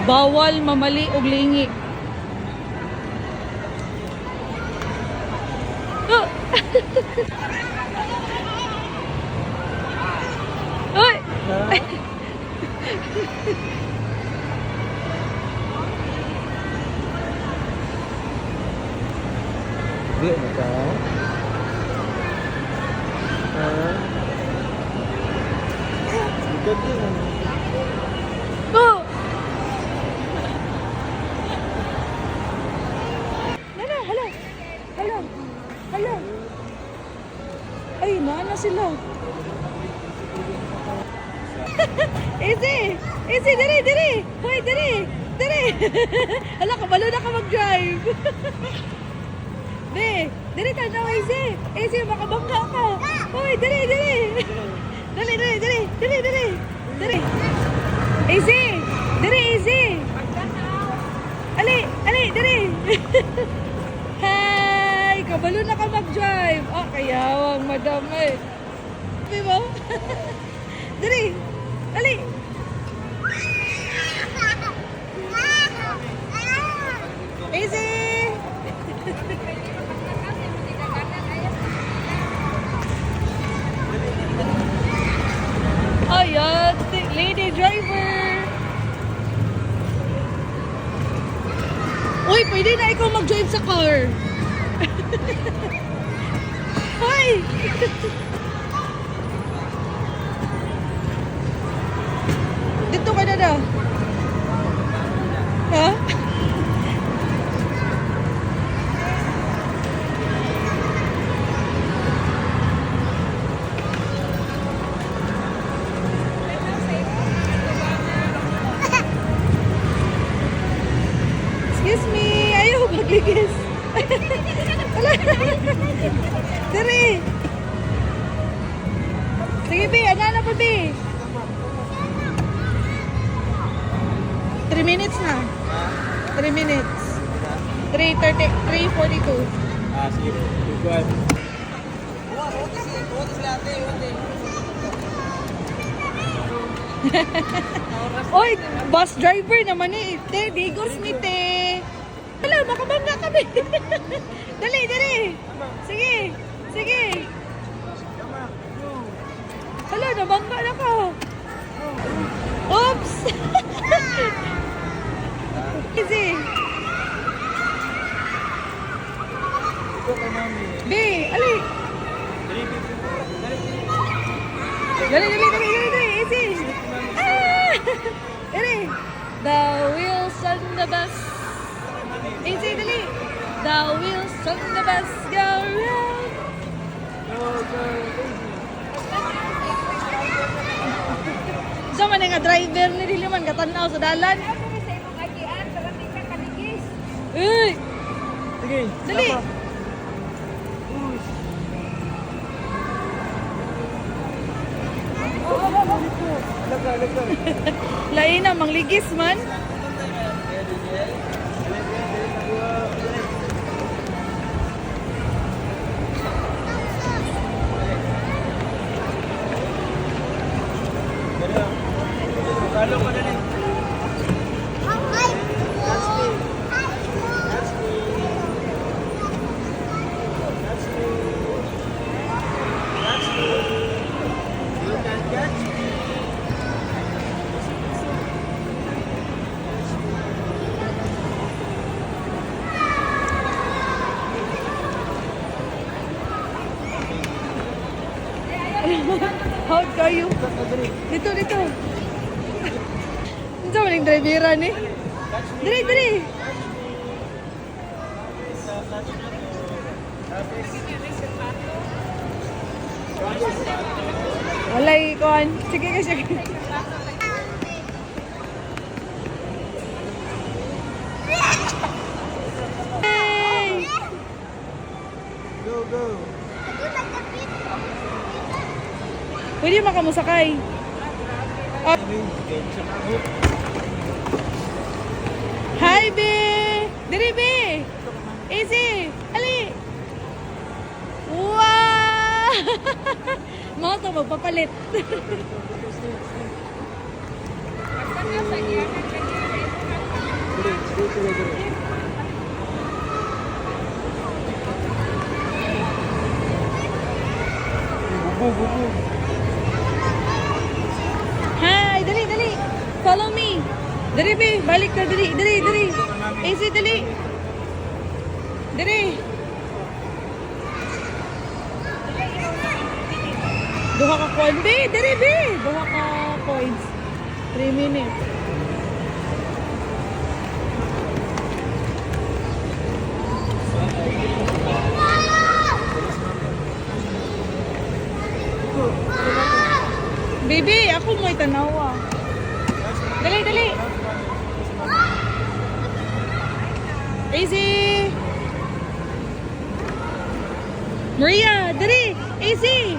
Bawal mamali og lingi. Oh. Uy! Di mo ka? Ikot din. Oh! Nana, hala. Hala. Hala. Ay, naana sila. Easy! Easy, dali, dali! Hoy, dali! Dali! Hala, kabalo na ka mag-drive. Be, dali tanaw, Easy! Easy, makabangga ka! Hoy, dali, dali! Dali, dali, dali! Dali, dali! Dali! Easy! Dali, Easy! Ali, ali, dali! Hi! Kabalo na ka mag-drive! Ah, kayawang madam eh. Di ba? Dali! Ali! Easy! Ayan, lady driver. Uy, pwede na ikaw mag-drive sa car. Hi! Dito ka na na. Ha? Excuse me, ayaw magligis. Dere. Sige, Bi, ano na po, Bi? 3 minutes na. 3 minutes. 3:30, 3:42. Sige. Igual. Oy, bus driver naman eh. Te, digos ni te. Hala, makabangga kami. Dali, dali. Sige, sige. Hala, nabangga na ka. Oops. Easy. Be, ali. Dali, dali, dali, dali, dali. Easy. Ah! Dali. The wheels on the bus. Easy, dali. The wheels on the bus go round. So man nga driver ni dili man katanaw sa dalan. Uy. Sige. Dali. Lain na mangligis man. Halo ko na rin. How are you? Dito, dito. Ano ba yung drivera ni? Dali, dali. Walay, kon. Sige ka, sige. Hey! Go, go. Pwede makamusakay. Oh. Hi, be! Diri, be! Easy! Ali! Wow! Mga ito, magpapalit. Dali, be. Balik na, dali, dali, dali. Easy, dali. Dali. Duha ka coin, be. Dali, be. Duha ka coins. 3 minutes. Baby, ako mo'y tanawa. Dali, dali. Easy. Maria, dali. Easy.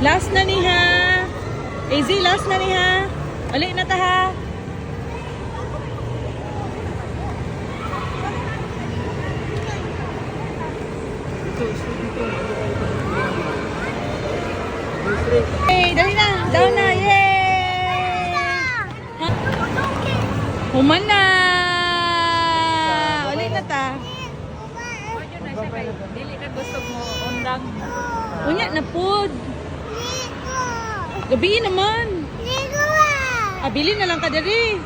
Last na ni ha. Easy, last na ni ha. Uli na ta ha. Hey, dali na. Down na. Yay! Ha? Human na. Uli na ta. Dili ka gusto mo undang. Unya na pod. Gabi naman. Abili na lang ka dali.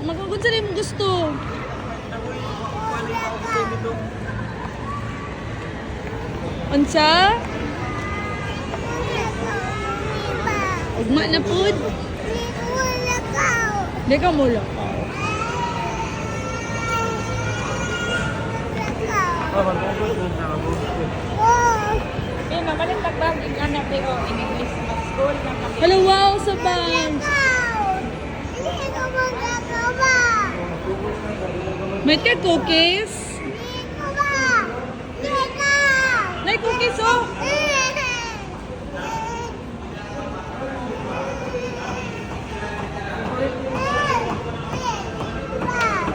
Magagod sa rin gusto. Unsa? Ugma na pod. Di ka mula. Eh, mamalit tagbag yung anak pero in English na school na kami. Hello, wow, sa bang. May ka cookies? May cookies, oh.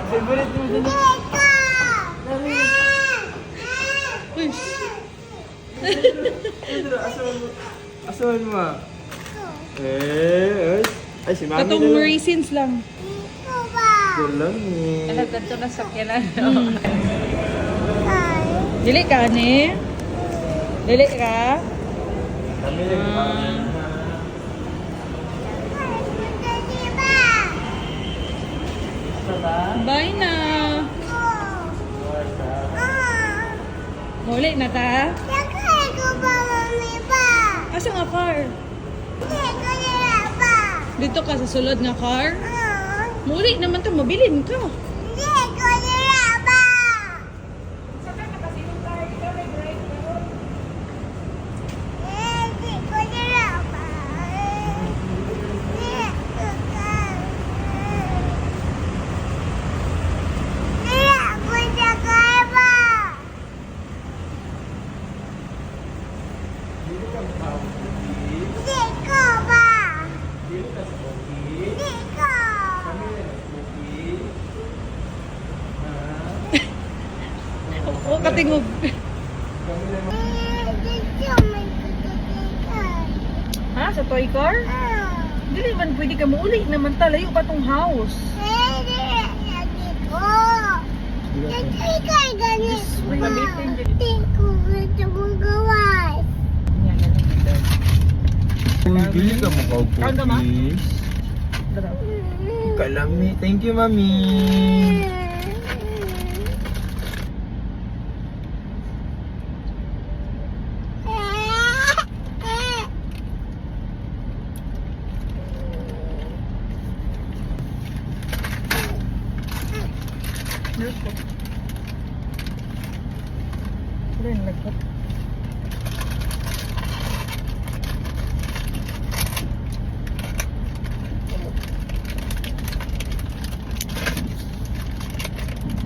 Favorite mo din. Ush. Asawan mo ah. Ay, si mami Katong raisins lang. Kulang eh. Alam ganito na sakyanan. Dili ka, ne? Dili ka? Kami lang. Bye na. Muli na ta? Asa nga car? Dito ka sa sulod nga car? Muli naman ta, mabilin ka. O katingog. Ha? Sa toy car? Dili man pwede ka mauli naman ta. Layo pa tong house. Bili ka mo cookies. Kalami. Thank you, mami.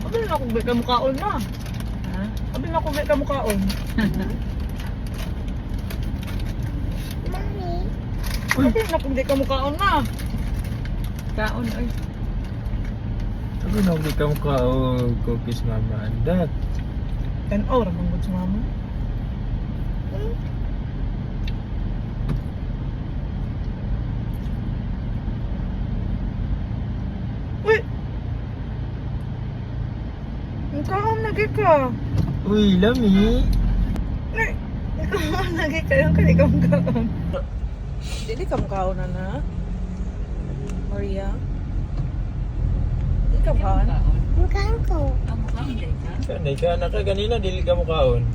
Abi na kung may kamukaon na. Ha? Abi na kung may kamukaon. Abi na kung may kamukaon na. Kaon oy. Sabi na, di ka mo kaog cookies, mama. Andat. 10 hour ang sa mama. Uy! Mukhaon lagi ka. Uy, lami. Mukhaon lagi ka. Yung kani ka mukhaon. Hindi ka mukhaon na. Maria? Hindi ka mukhaon? Ang mukhang hindi ka. Kanay ka na ka ganina, dili ka mo kaon.